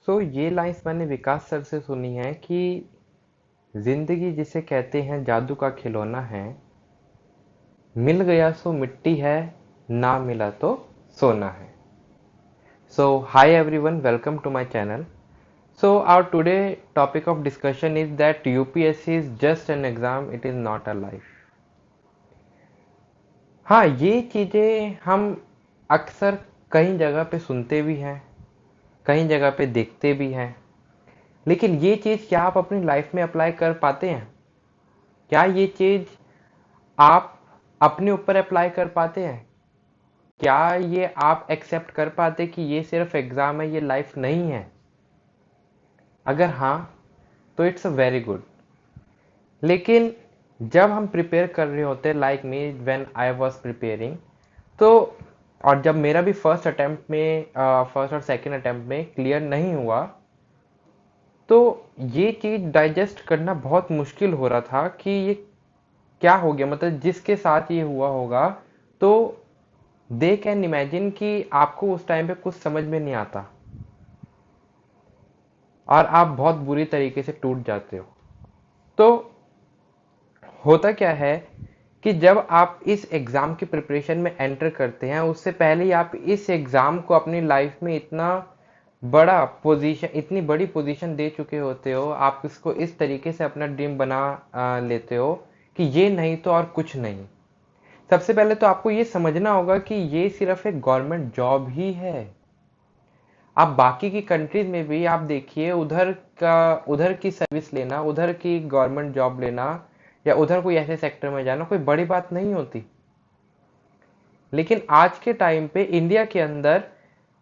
ये लाइंस मैंने विकास सर से सुनी है कि जिंदगी जिसे कहते हैं जादू का खिलौना है। मिल गया सो मिट्टी है, ना मिला तो सोना है। Hi everyone, welcome to my channel. Our today topic of discussion is that UPSC is just an exam, it is not a life. हाँ, ये चीज़ें हम अक्सर कई जगह पे सुनते भी हैं, कई जगह पे देखते भी हैं, लेकिन ये चीज़ क्या आप अपनी लाइफ में अप्लाई कर पाते हैं? क्या ये चीज़ आप अपने ऊपर अप्लाई कर पाते हैं? क्या ये आप एक्सेप्ट कर पाते कि ये सिर्फ एग्ज़ाम है, ये लाइफ नहीं है? अगर हाँ, तो इट्स अ वेरी गुड। लेकिन जब हम प्रिपेयर कर रहे होते, like me when I was preparing, तो और जब मेरा भी फर्स्ट और सेकंड अटेम्प्ट में क्लियर नहीं हुआ, तो ये चीज़ डाइजेस्ट करना बहुत मुश्किल हो रहा था कि ये क्या हो गया, मतलब जिसके साथ ये हुआ होगा, तो दे कैन इमेजिन कि आपको उस टाइम पे कुछ समझ में नहीं आता और आप बहुत बुरी तरीके से टूट जाते हो। तो होता क्या है कि जब आप इस एग्ज़ाम की प्रिपरेशन में एंटर करते हैं, उससे पहले ही आप इस एग्ज़ाम को अपनी लाइफ में इतनी बड़ी पोजीशन दे चुके होते हो, आप इसको इस तरीके से अपना ड्रीम बना लेते हो कि ये नहीं तो और कुछ नहीं। सबसे पहले तो आपको ये समझना होगा कि ये सिर्फ एक गवर्नमेंट जॉब ही है। आप बाकी की कंट्रीज में भी आप देखिए, उधर की सर्विस लेना, उधर की गवर्नमेंट जॉब लेना या उधर कोई ऐसे सेक्टर में जाना कोई बड़ी बात नहीं होती। लेकिन आज के टाइम पे इंडिया के अंदर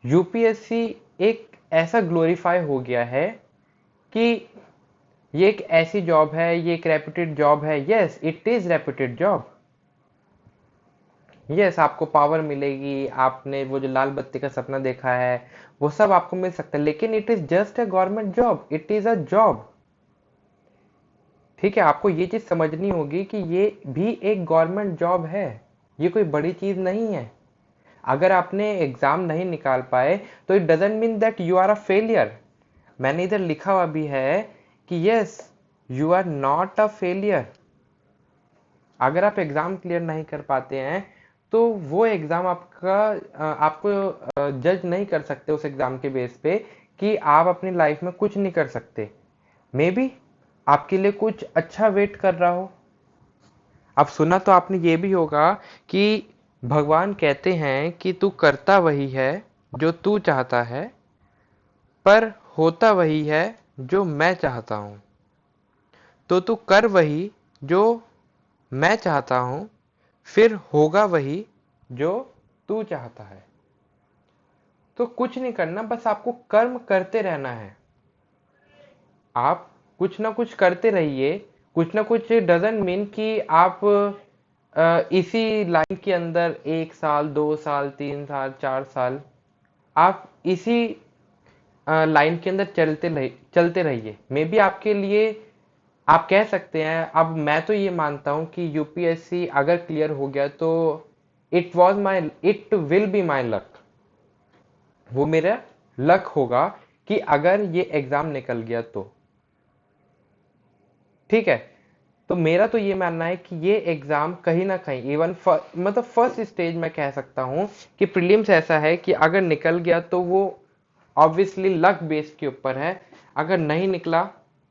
यूपीएससी एक ऐसा ग्लोरीफाई हो गया है कि ये एक ऐसी जॉब है, ये एक रेप्यूटेड जॉब है। Yes, it is reputed job. Yes, आपको पावर मिलेगी, आपने वो जो लाल बत्ती का सपना देखा है वो सब आपको मिल सकता है, लेकिन it is just a government job, it is a job. ठीक है, आपको ये चीज समझनी होगी कि ये भी एक गवर्नमेंट जॉब है, ये कोई बड़ी चीज नहीं है। अगर आपने एग्जाम नहीं निकाल पाए तो it doesn't mean that you are a failure. मैंने इधर लिखा हुआ भी है कि yes, you are not a failure. अगर आप एग्जाम क्लियर नहीं कर पाते हैं तो वो एग्जाम आपको जज नहीं कर सकते उस एग्जाम के बेस पे कि आप अपनी लाइफ में कुछ नहीं कर सकते। मे बी आपके लिए कुछ अच्छा वेट कर रहा हो। अब सुना तो आपने ये भी होगा कि भगवान कहते हैं कि तू करता वही है जो तू चाहता है, पर होता वही है जो मैं चाहता हूं। तो तू कर वही जो मैं चाहता हूं, फिर होगा वही जो तू चाहता है। तो कुछ नहीं करना, बस आपको कर्म करते रहना है। आप कुछ ना कुछ करते रहिए। कुछ ना कुछ डजंट मीन कि आप इसी लाइन के अंदर 1 साल, 2 साल, 3 साल, 4 साल आप इसी लाइन के अंदर चलते रहिए। मे बी आपके लिए आप कह सकते हैं, अब मैं तो ये मानता हूं कि यूपीएससी अगर क्लियर हो गया तो it will be my luck. वो मेरा लक होगा कि अगर ये एग्जाम निकल गया तो ठीक है। तो मेरा तो ये मानना है कि ये एग्जाम कहीं ना कहीं इवन मतलब फर्स्ट स्टेज में कह सकता हूं कि प्रीलिम्स ऐसा है कि अगर निकल गया तो वो ऑब्वियसली लक बेस के ऊपर है। अगर नहीं निकला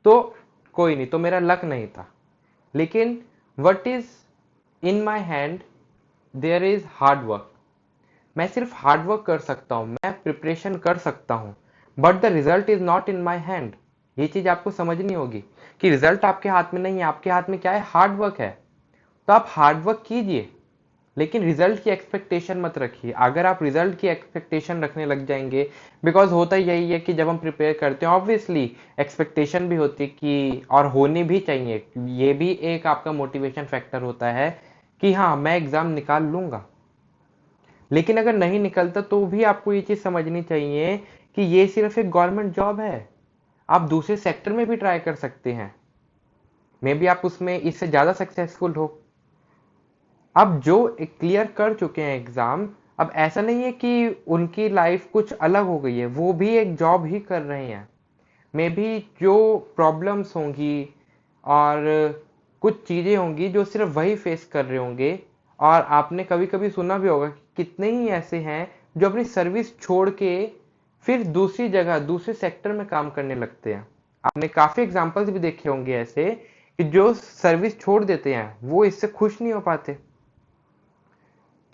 तो कोई नहीं, तो मेरा लक नहीं था। लेकिन what is in my hand, there is hard work. मैं सिर्फ हार्ड वर्क कर सकता हूं, मैं प्रिपरेशन कर सकता हूं, but the result is not in my hand. ये चीज आपको समझनी होगी कि रिजल्ट आपके हाथ में नहीं है, आपके हाथ में क्या है, हार्ड वर्क है। तो आप हार्ड वर्क कीजिए, लेकिन रिजल्ट की एक्सपेक्टेशन मत रखिए। अगर आप रिजल्ट की एक्सपेक्टेशन रखने लग जाएंगे, बिकॉज होता यही है कि जब हम प्रिपेयर करते हैं ऑब्वियसली एक्सपेक्टेशन भी होती है कि, और होनी भी चाहिए, ये भी एक आपका मोटिवेशन फैक्टर होता है कि हाँ मैं एग्जाम निकाल लूंगा। लेकिन अगर नहीं निकलता तो भी आपको ये चीज समझनी चाहिए कि ये सिर्फ एक गवर्नमेंट जॉब है। आप दूसरे सेक्टर में भी ट्राई कर सकते हैं, मे बी आप उसमें इससे ज्यादा सक्सेसफुल हो। अब जो क्लियर कर चुके हैं एग्जाम, अब ऐसा नहीं है कि उनकी लाइफ कुछ अलग हो गई है, वो भी एक जॉब ही कर रहे हैं। मे बी जो प्रॉब्लम्स होंगी और कुछ चीज़ें होंगी जो सिर्फ वही फेस कर रहे होंगे। और आपने कभी कभी सुना भी होगा कि कितने ही ऐसे हैं जो अपनी सर्विस छोड़ के फिर दूसरी जगह दूसरे सेक्टर में काम करने लगते हैं। आपने काफ़ी एग्जांपल्स भी देखे होंगे ऐसे कि जो सर्विस छोड़ देते हैं वो इससे खुश नहीं हो पाते।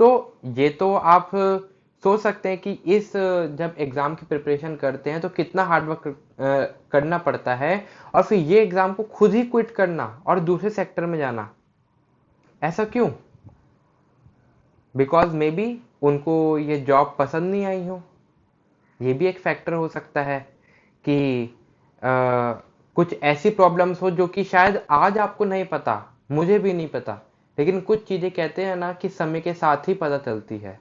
तो ये तो आप सोच सकते हैं कि इस जब एग्ज़ाम की प्रिपरेशन करते हैं तो कितना हार्ड वर्क करना पड़ता है, और फिर ये एग्ज़ाम को खुद ही क्विट करना और दूसरे सेक्टर में जाना, ऐसा क्यों? बिकॉज मे बी उनको ये जॉब पसंद नहीं आई हो। ये भी एक फैक्टर हो सकता है कि अ, कुछ ऐसी प्रॉब्लम्स हो जो कि शायद आज आपको नहीं पता, मुझे भी नहीं पता, लेकिन कुछ चीज़ें कहते हैं ना कि समय के साथ ही पता चलती है।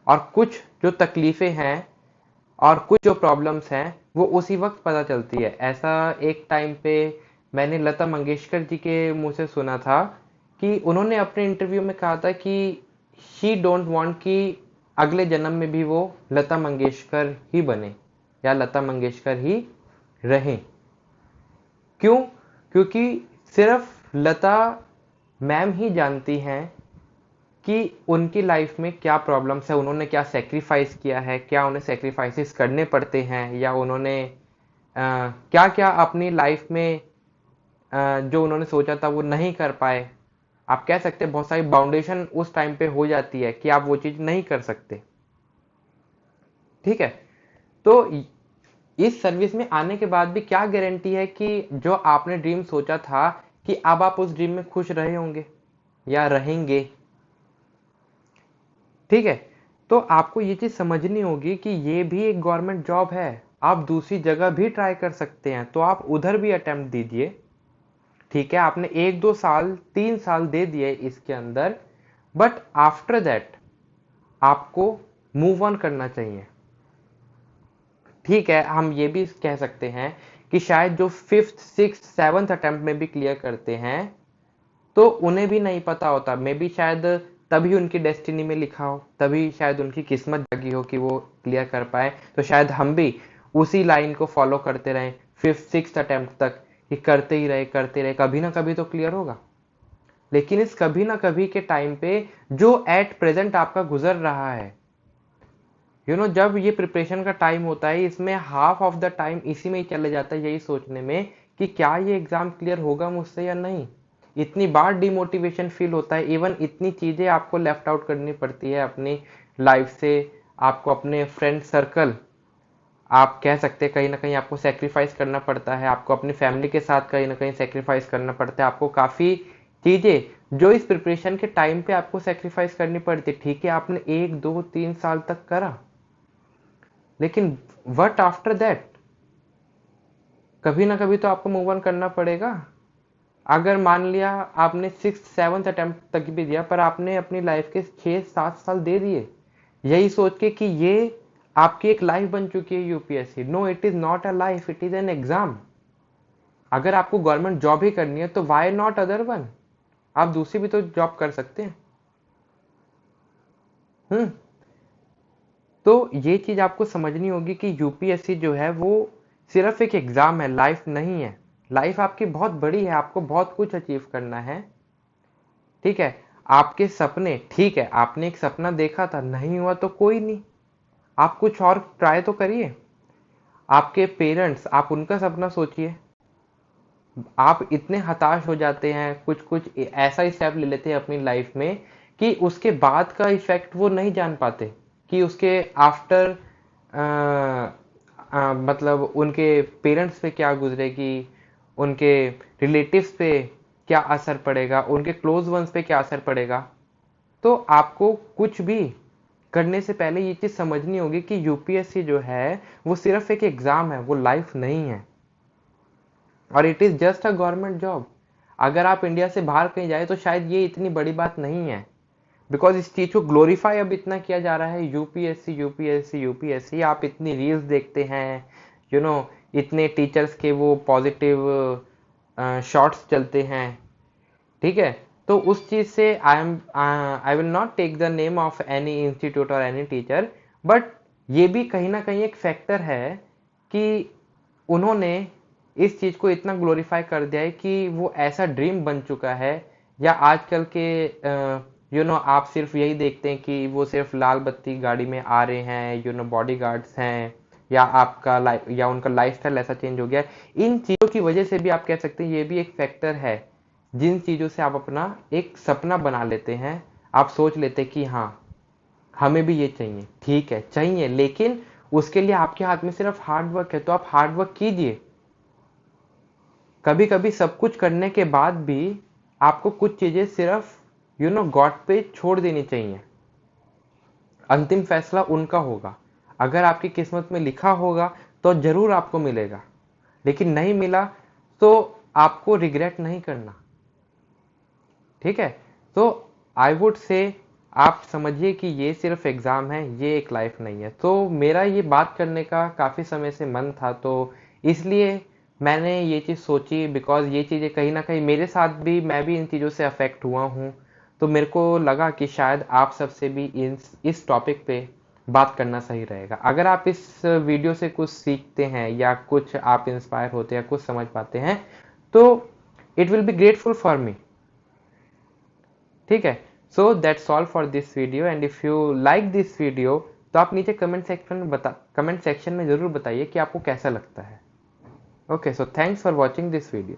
और कुछ जो तकलीफ़ें हैं और कुछ जो प्रॉब्लम्स हैं वो उसी वक्त पता चलती है। ऐसा एक टाइम पे मैंने लता मंगेशकर जी के मुंह से सुना था कि उन्होंने अपने इंटरव्यू में कहा था कि शी डोंट वांट कि अगले जन्म में भी वो लता मंगेशकर ही बने या लता मंगेशकर ही रहें। क्यों? क्योंकि सिर्फ लता मैम ही जानती हैं कि उनकी लाइफ में क्या प्रॉब्लम्स है, उन्होंने क्या सेक्रीफाइस किया है, क्या उन्हें सेक्रीफाइसेस करने पड़ते हैं, या उन्होंने क्या क्या अपनी लाइफ में जो उन्होंने सोचा था वो नहीं कर पाए। आप कह सकते हैं बहुत सारी बाउंडेशन उस टाइम पे हो जाती है कि आप वो चीज़ नहीं कर सकते। ठीक है, तो इस सर्विस में आने के बाद भी क्या गारंटी है कि जो आपने ड्रीम सोचा था कि अब आप उस ड्रीम में खुश रहे होंगे या रहेंगे। ठीक है, तो आपको ये चीज़ समझनी होगी कि ये भी एक गवर्नमेंट जॉब है। आप दूसरी जगह भी ट्राई कर सकते हैं, तो आप उधर भी अटेम्प्ट दीजिए। ठीक है, आपने 1-2 साल 3 साल दे दिए इसके अंदर, बट आफ्टर दैट आपको मूव ऑन करना चाहिए। ठीक है, हम ये भी कह सकते हैं कि शायद जो 5th 6th 7th अटेम्प्ट में भी क्लियर करते हैं तो उन्हें भी नहीं पता होता। मे बी शायद तभी उनकी डेस्टिनी में लिखा हो, तभी शायद उनकी किस्मत जागी हो कि वो क्लियर कर पाए। तो शायद हम भी उसी लाइन को फॉलो करते रहें 5th 6th अटेम्प्ट तक, कि करते रहे, कभी ना कभी तो क्लियर होगा। लेकिन इस कभी ना कभी के टाइम पे जो एट प्रेजेंट आपका गुजर रहा है, जब ये प्रिपरेशन का टाइम होता है, इसमें हाफ ऑफ द टाइम इसी में ही चले जाता है, यही सोचने में कि क्या ये एग्जाम क्लियर होगा मुझसे या नहीं। इतनी बार डिमोटिवेशन फील होता है, इवन इतनी चीज़ें आपको लेफ्ट आउट करनी पड़ती है अपनी लाइफ से। आपको अपने फ्रेंड सर्कल, आप कह सकते हैं कहीं ना कहीं आपको सेक्रीफाइस करना पड़ता है, आपको अपनी फैमिली के साथ कहीं ना कहीं सेक्रीफाइस करना पड़ता है, आपको काफ़ी चीज़ें जो इस प्रिपरेशन के टाइम पे आपको सेक्रीफाइस करनी पड़ती है। ठीक है, आपने 1 2 3 साल तक करा, लेकिन व्हाट आफ्टर दैट? कभी ना कभी तो आपको मूव ऑन करना पड़ेगा। अगर मान लिया आपने 6th 7th अटेम्प्ट तक भी दिया, पर आपने अपनी लाइफ के 6-7 साल दे दिए यही सोच के कि ये आपकी एक लाइफ बन चुकी है UPSC. No, it is not a life, it is an exam. अगर आपको गवर्नमेंट जॉब ही करनी है तो वाई नॉट अदर वन? आप दूसरी भी तो जॉब कर सकते हैं। हम्म तो ये चीज आपको समझनी होगी कि यूपीएससी जो है वो सिर्फ एक एग्जाम है, लाइफ नहीं है। लाइफ आपकी बहुत बड़ी है, आपको बहुत कुछ अचीव करना है। ठीक है, आपके सपने, ठीक है आपने एक सपना देखा था, नहीं हुआ तो कोई नहीं, आप कुछ और ट्राई तो करिए। आपके पेरेंट्स, आप उनका सपना सोचिए। आप इतने हताश हो जाते हैं, कुछ कुछ ऐसा स्टेप ले लेते हैं अपनी लाइफ में कि उसके बाद का इफेक्ट वो नहीं जान पाते कि उसके आफ्टर मतलब उनके पेरेंट्स पे क्या गुजरेगी, उनके रिलेटिव्स पे क्या असर पड़ेगा, उनके क्लोज वंस पे क्या असर पड़ेगा। तो आपको कुछ भी करने से पहले ये चीज़ समझनी होगी कि यूपीएससी जो है वो सिर्फ एक एग्ज़ाम है, वो लाइफ नहीं है। और it is just a government job. अगर आप इंडिया से बाहर कहीं जाए तो शायद ये इतनी बड़ी बात नहीं है, बिकॉज इस चीज़ को ग्लोरीफाई अब इतना किया जा रहा है, यूपीएससी यूपीएससी यूपीएससी। आप इतनी रील्स देखते हैं, इतने टीचर्स के वो पॉजिटिव शॉट्स चलते हैं। ठीक है, तो उस चीज से I will not take the name of any institute और एनी टीचर, बट ये भी कहीं ना कहीं एक फैक्टर है कि उन्होंने इस चीज को इतना ग्लोरीफाई कर दिया है कि वो ऐसा ड्रीम बन चुका है। या आजकल के आप सिर्फ यही देखते हैं कि वो सिर्फ लाल बत्ती गाड़ी में आ रहे हैं, बॉडी गार्ड्स हैं, या आपका या उनका लाइफस्टाइल ऐसा चेंज हो गया है। इन चीजों की वजह से भी आप कह सकते हैं ये भी एक फैक्टर है, जिन चीजों से आप अपना एक सपना बना लेते हैं। आप सोच लेते हैं कि हाँ, हमें भी ये चाहिए, ठीक है चाहिए, लेकिन उसके लिए आपके हाथ में सिर्फ हार्ड वर्क है, तो आप हार्ड वर्क कीजिए। कभी कभी सब कुछ करने के बाद भी आपको कुछ चीजें सिर्फ गॉड पे छोड़ देनी चाहिए। अंतिम फैसला उनका होगा। अगर आपकी किस्मत में लिखा होगा तो जरूर आपको मिलेगा, लेकिन नहीं मिला तो आपको रिग्रेट नहीं करना, ठीक है। तो आई वुड से आप समझिए कि ये सिर्फ एग्जाम है, ये एक लाइफ नहीं है। तो मेरा ये बात करने का काफी समय से मन था, तो इसलिए मैंने ये चीज सोची, बिकॉज ये चीजें कहीं ना कहीं मेरे साथ भी, मैं भी इन चीजों से अफेक्ट हुआ हूँ। तो मेरे को लगा कि शायद आप सबसे भी इस टॉपिक पे बात करना सही रहेगा। अगर आप इस वीडियो से कुछ सीखते हैं या कुछ आप इंस्पायर होते हैं, कुछ समझ पाते हैं, तो it will be grateful for me, ठीक है। So that's all for this video, and if you like this video तो आप नीचे कमेंट सेक्शन में जरूर बताइए कि आपको कैसा लगता है। Okay, so thanks for watching this video.